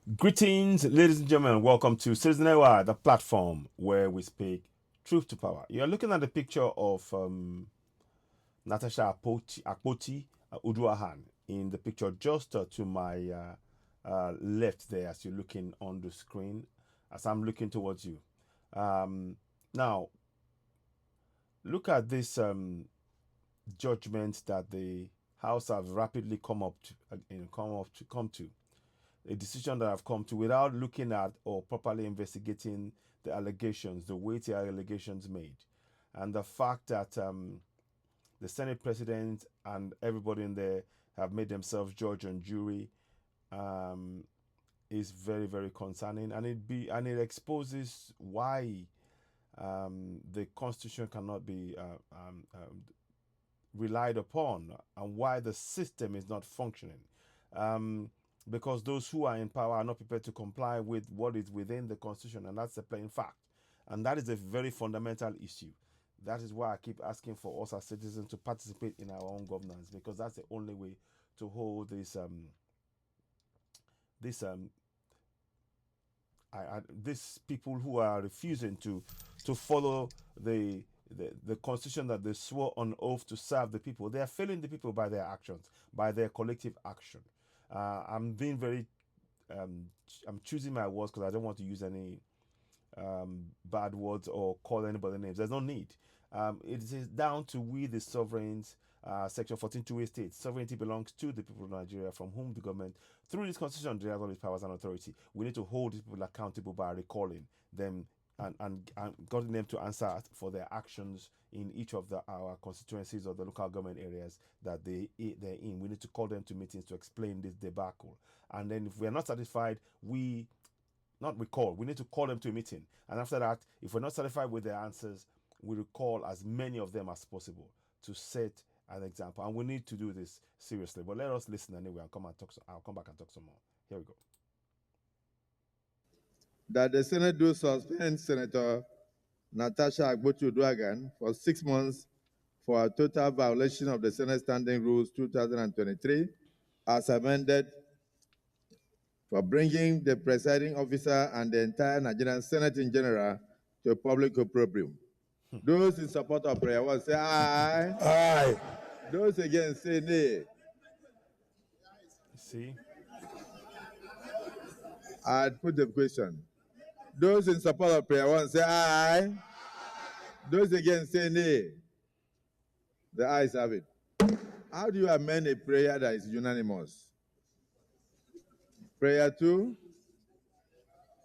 Greetings, ladies and gentlemen. Welcome to Citizen Hour, the platform where we speak truth to power. You're looking at the picture of Natasha Akpoti Uduahan in the picture just to my left there as you're looking on the screen, as I'm looking towards you. Now, look at this judgment that the House have rapidly come to a decision that I've come to without looking at or properly investigating the allegations, the weighty allegations made, and the fact that the Senate president and everybody in there have made themselves judge and jury is very, very concerning, and it exposes why the Constitution cannot be relied upon and why the system is not functioning. Because those who are in power are not prepared to comply with what is within the Constitution, and that's a plain fact. And that is a very fundamental issue. That is why I keep asking for us as citizens to participate in our own governance, because that's the only way to hold these people who are refusing to follow the constitution that they swore on oath to serve the people. They are failing the people by their actions, by their collective action. I'm being very I'm choosing my words because I don't want to use any bad words or call anybody names. There's no need. It is down to we, the sovereigns. Section 14.2a states sovereignty belongs to the people of Nigeria, from whom the government, through this constitution, derives all its powers and authority. We need to hold these people accountable by recalling them and getting them to answer for their actions in each of our constituencies or the local government areas that they're in. We need to call them to meetings to explain this debacle. And then if we're not satisfied, we need to call them to a meeting. And after that, if we're not satisfied with their answers, we will call as many of them as possible to set an example. And we need to do this seriously. But let us listen anyway and come and talk. I'll come back and talk some more. Here we go. That the Senate do suspend Senator Natasha Akpoti-Uduaghan for 6 months for a total violation of the Senate Standing Rules 2023, as amended, for bringing the presiding officer and the entire Nigerian Senate in general to public opprobrium. Those in support of prayer one say aye. Aye. Those against say nay. See? I'd put the question. Those in support of prayer one say aye. Those against say nay. The ayes have it. How do you amend a prayer that is unanimous? Prayer 2,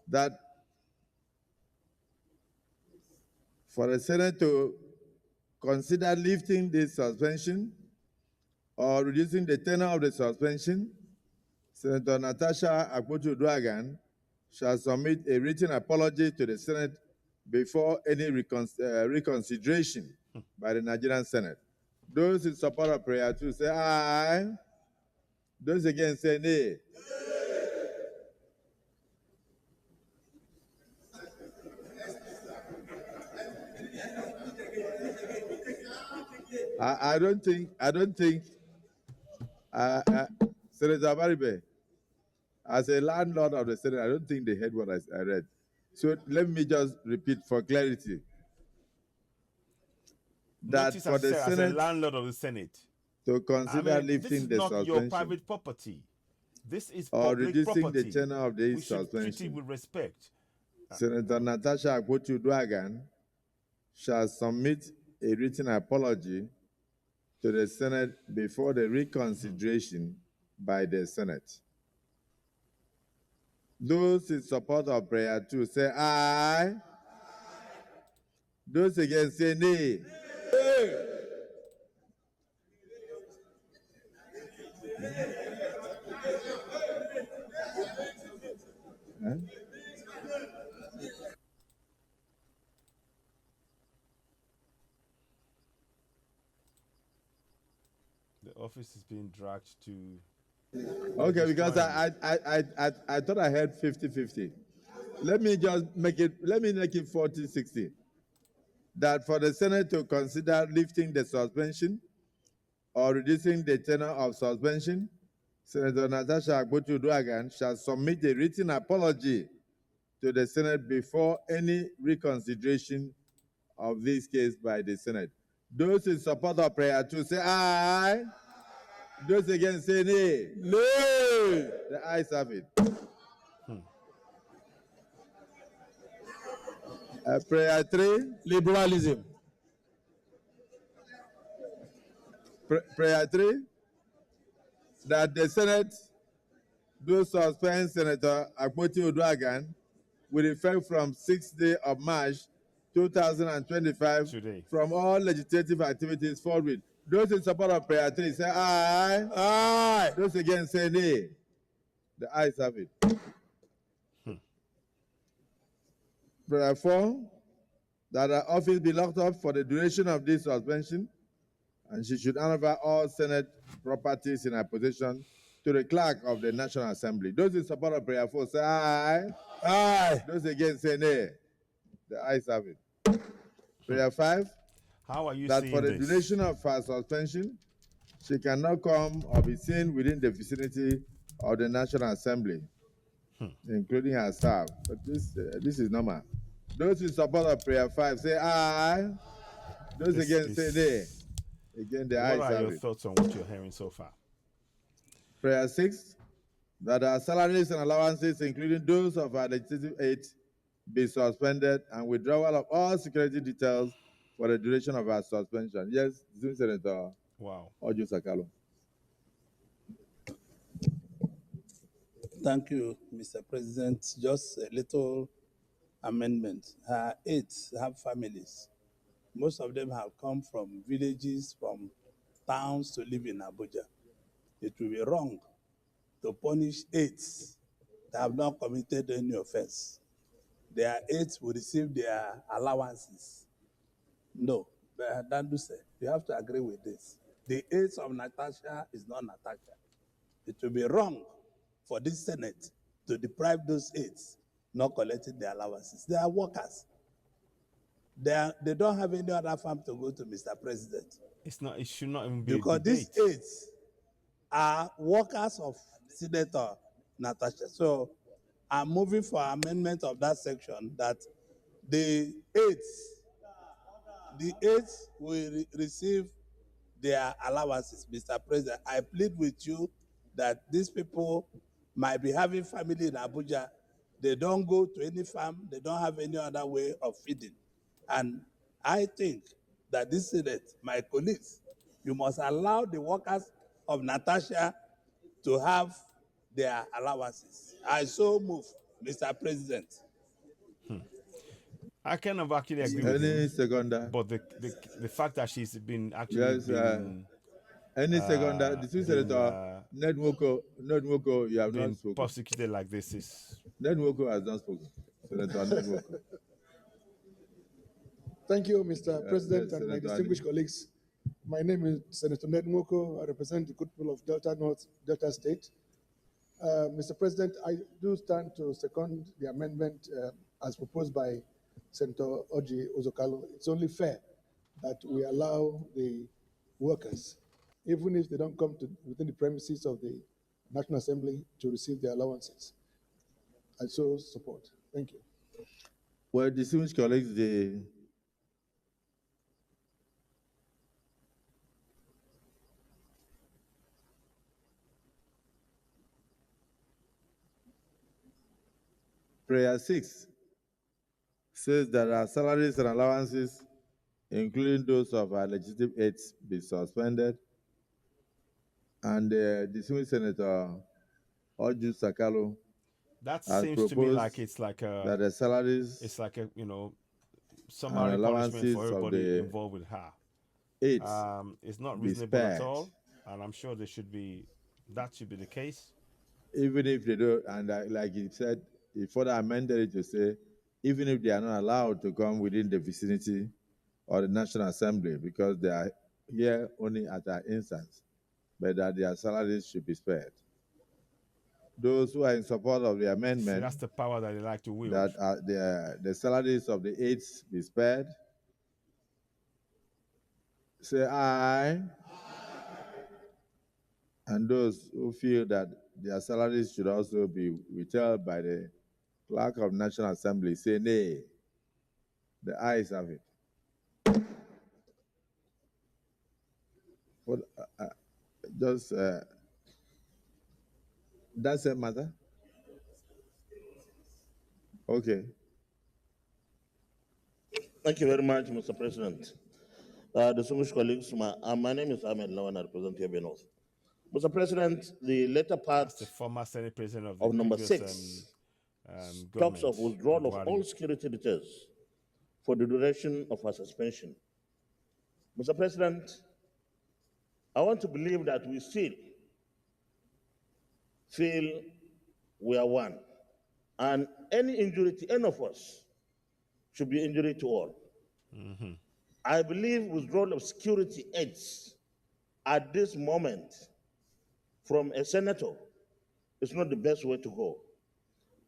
that for the Senate to consider lifting this suspension or reducing the tenor of the suspension, Senator Natasha Akpoti-Uduaghan shall submit a written apology to the Senate before any reconsideration by the Nigerian Senate. Those in support of prayer 2 say aye. Those against say nay. I don't think, Senator Baribe, as a landlord of the Senate, I don't think they heard what I read. So let me just repeat for clarity. That Notice, for the as a Senate landlord of the Senate, to consider this lifting is the not your suspension private property. This is or public reducing property. the tenor of the We should treat it suspension, with respect. Senator Natasha Akpoti-Uduaghan shall submit a written apology to the Senate before the reconsideration by the Senate. Those in support of prayer 2 say aye. Those against say nay. Huh? The office is being dragged to. Okay, because I thought I heard 50-50. Let me make it 40-60. That for the Senate to consider lifting the suspension or reducing the tenor of suspension, Senator Natasha Akpotiuduaghan shall submit a written apology to the Senate before any reconsideration of this case by the Senate. Those in support of prayer 2 say aye. Those against say nay. Nay. The ayes have it. Prayer 3. Liberalism. Prayer 3. That the Senate do suspend Senator Akpotiuduaghan with effect from 6th day of March 2025 Today. from all legislative activities forward. Those in support of prayer 3 say aye. Aye. Those against say nay. The ayes have it. Prayer 4, that her office be locked up for the duration of this suspension, and she should hand over all Senate properties in her possession to the clerk of the National Assembly. Those in support of prayer 4 say aye. Aye. Those against say nay. The ayes have it. Prayer 5, How are you that seeing for the this? duration of her suspension, she cannot come or be seen within the vicinity of the National Assembly, including her staff. But this is normal. Those in support of prayer 5 say aye. Those against say nay. Again, the ayes What are have your it. thoughts on what you're hearing so far? Prayer 6, that our salaries and allowances, including those of our legislative aides, be suspended and withdrawal of all security details for the duration of our suspension. Yes, Senator Wow. Ojo Sakalo. Thank you, Mr. President. Just a little amendment. Her aides have families. Most of them have come from villages, from towns to live in Abuja. It will be wrong to punish aides that have not committed any offense. Their aides will receive their allowances. No, don't do so. You have to agree with this. The aides of Natasha is not Natasha. It will be wrong for this Senate to deprive those aides not collecting their allowances. They are workers. They don't have any other farm to go to, Mr. President. It's not. It should not even be Because a debate. these aides are workers of Senator Natasha. So I'm moving for amendment of that section that the aides will receive their allowances. Mr. President, I plead with you that these people might be having family in Abuja. They don't go to any farm. They don't have any other way of feeding. And I think that this Senate, my colleagues, you must allow the workers of Natasha to have their allowances. I so move, Mr. President. I kind of actually agree with Any him, seconder? but the fact that she's been actually Yes. been Any seconder? The Swiss Senator Ned Nwoko, you have been not spoken. prosecuted like this is. Ned Nwoko has not spoken. Senator Ned Nwoko. Thank you, Mr. President, yes, and my Senator distinguished colleagues. My name is Senator Ned Nwoko. I represent the good people of Delta North, Delta State. Mr. President, I do stand to second the amendment as proposed by Senator Oji Ozokalo. It's only fair that we allow the workers, even if they don't come to within the premises of the National Assembly, to receive their allowances. I so support. Thank you. Well, distinguished colleagues, the prayer 6 says that our salaries and allowances, including those of our legislative aides, be suspended. And the distinguished Senator Oju Sakalo That has seems to me proposed like it's like that a the salaries it's like a summary punishment allowances for of everybody the involved with her. aides It's not be reasonable at spared. all, and I'm sure that should be the case. Even if they don't, and like he said, he further amended it to say, even if they are not allowed to come within the vicinity of the National Assembly because they are here only at our instance, but that their salaries should be spared. Those who are in support of the See, amendment, that's the power that they like to wield. that the salaries of the aides be spared, say aye. And those who feel that their salaries should also be withheld by the Clerk of National Assembly say nay. The ayes have it. What, just that's a matter? Okay. Thank you very much, Mr. President. Distinguished colleagues, my name is Ahmed Lawan, I represent here North. Mr. President, the later part That's the former Senate President of the of number previous 6 talks government, of withdrawal of all Buhari. security details for the duration of our suspension. Mr. President, I want to believe that we still feel we are one. And any injury to any of us should be injury to all. I believe withdrawal of security aids at this moment from a senator is not the best way to go.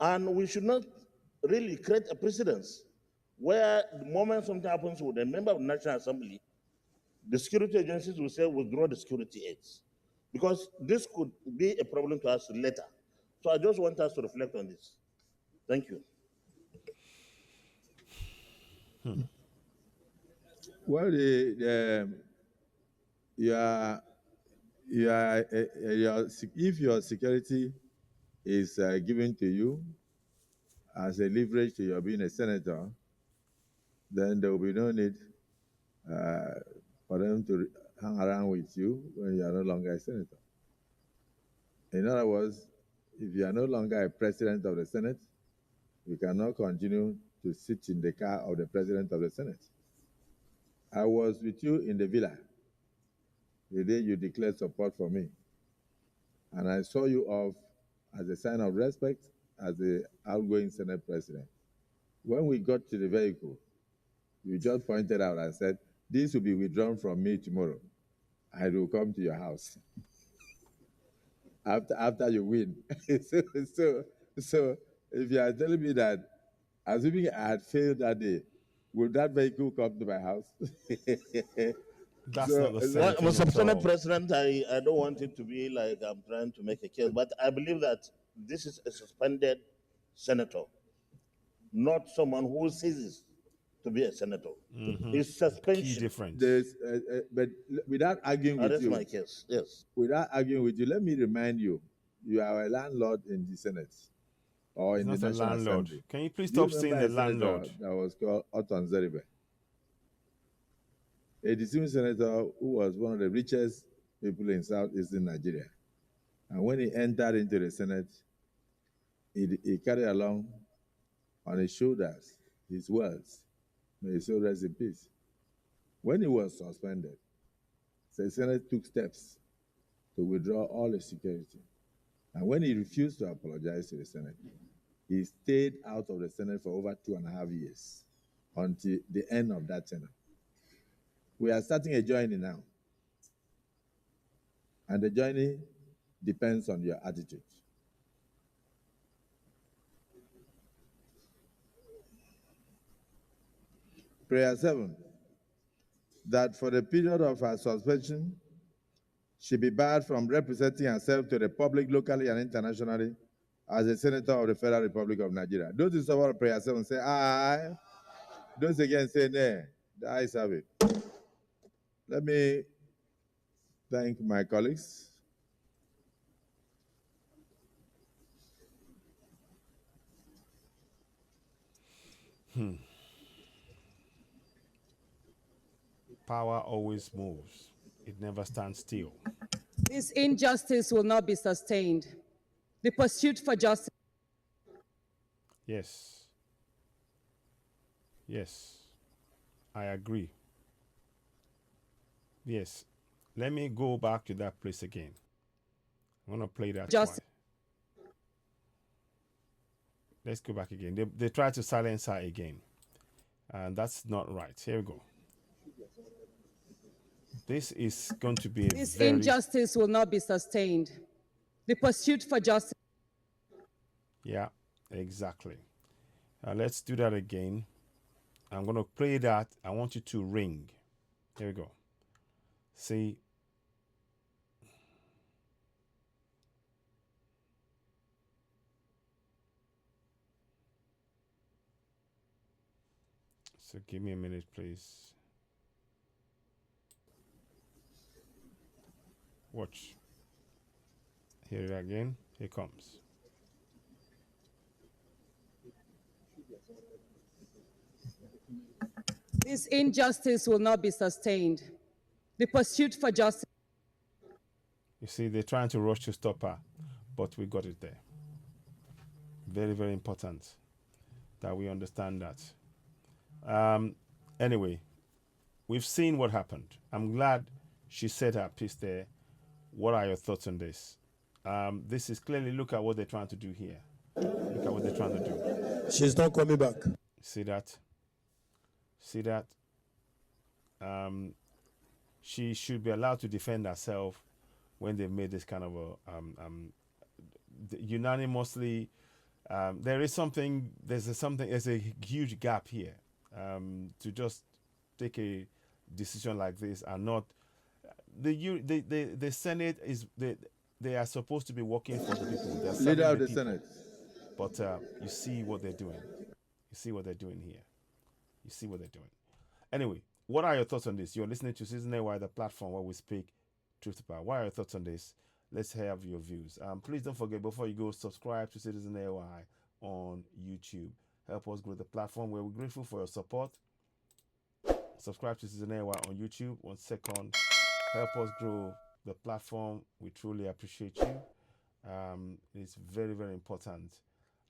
And we should not really create a precedence where the moment something happens with a member of the National Assembly, the security agencies will say withdraw the security aids. Because this could be a problem to us later. So I just want us to reflect on this. Thank you. Well, if your security is given to you as a leverage to your being a senator, then there will be no need for them to hang around with you when you are no longer a senator. In other words, if you are no longer a president of the Senate, you cannot continue to sit in the car of the president of the Senate. I was with you in the villa the day you declared support for me, and I saw you off as a sign of respect as the outgoing Senate president. When we got to the vehicle, you just pointed out and said, "This will be withdrawn from me tomorrow. I will come to your house after you win." so if you are telling me that, assuming I had failed that day, would that vehicle come to my house? That's not the same Well, thing Mr. at Senate all. President, I don't want it to be like I'm trying to make a case, but I believe that this is a suspended senator, not someone who ceases to be a senator. It's Key suspension. difference. But without arguing with That's you, my case, yes. without arguing with you, let me remind you, you are a landlord in the Senate or He's in the not a National landlord. Assembly. Can you please Do you stop saying remember the a senator landlord? that was called Oton Zeribe? A distinguished senator who was one of the richest people in southeastern Nigeria. And when he entered into the Senate, he carried along on his shoulders his wealth. May his soul rest in peace. When he was suspended, the Senate took steps to withdraw all his security. And when he refused to apologize to the Senate, he stayed out of the Senate for over 2.5 years until the end of that tenure. We are starting a journey now. And the journey depends on your attitude. Prayer 7, that for the period of her suspension, she be barred from representing herself to the public locally and internationally as a senator of the Federal Republic of Nigeria. Those in support of prayer 7 say aye. Those against say nay. The ayes have it. Let me thank my colleagues. Power always moves. It never stands still. This injustice will not be sustained. The pursuit for justice. Yes. Yes. I agree. Yes. Let me go back to that place again. I'm going to play that twice. Let's go back again. They try to silence her again. And that's not right. Here we go. This is going to be This injustice will not be sustained. The pursuit for justice. Yeah, exactly. Let's do that again. I'm going to play that. I want you to ring. Here we go. See. So give me a minute, please. Watch. Hear it again. Here comes. This injustice will not be sustained. The pursuit for justice. You see, they're trying to rush to stop her, but we got it there. Very, very important that we understand that. Anyway, we've seen what happened. I'm glad she said her piece there. What are your thoughts on this? This is clearly, look at what they're trying to do here. Look at what they're trying to do. She's not coming back. See that? See that? She should be allowed to defend herself when they've made this kind of a unanimously. There's a huge gap here to just take a decision like this and not the Senate is they are supposed to be working for the people. They're Leader of the the people. Senate. But you see what they're doing. You see what they're doing here. You see what they're doing. Anyway, what are your thoughts on this? You're listening to Citizen AY, the platform where we speak truth to power. What are your thoughts on this? Let's have your views. Please don't forget, before you go, subscribe to Citizen AY on YouTube. Help us grow the platform. We're grateful for your support. Subscribe to Citizen AY on YouTube. 1 second. Help us grow the platform. We truly appreciate you. It's very, very important.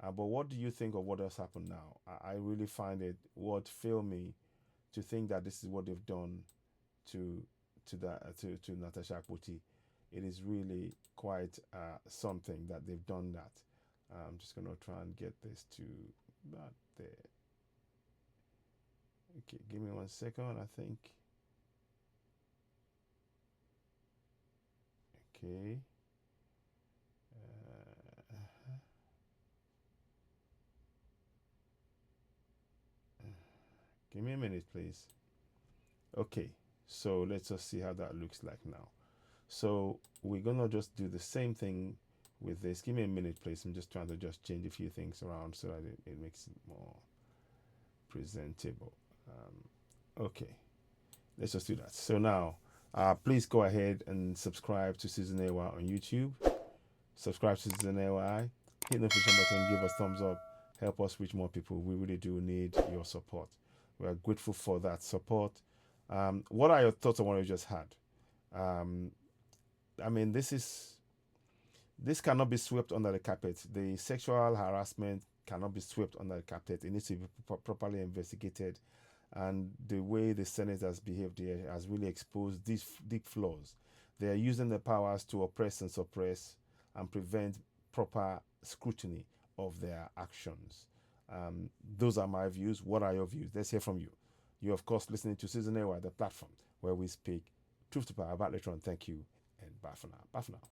But what do you think of what has happened now? I really find it what failed me to think that this is what they've done to Natasha Akpoti. It is really quite something that they've done that. I'm just going to try and get this to that there. Okay, give me 1 second, I think. Okay. Give me a minute, please. Okay, so let's just see how that looks like now. So we're gonna just do the same thing with this. Give me a minute, please. I'm just trying to just change a few things around so that it makes it more presentable. Okay, let's just do that. So now, please go ahead and subscribe to Citizen AY on YouTube. Subscribe to Citizen AY. Hit the notification button. Give us thumbs up. Help us reach more people. We really do need your support. We are grateful for that support. What are your thoughts on what you just had? I mean, this cannot be swept under the carpet. The sexual harassment cannot be swept under the carpet. It needs to be properly investigated. And the way the Senate has behaved here has really exposed these deep flaws. They are using their powers to oppress and suppress and prevent proper scrutiny of their actions. Those are my views. What are your views? Let's hear from you. You're, of course, listening to Citizen AY, the platform where we speak truth to power. About later on. Thank you and bye for now. Bye for now.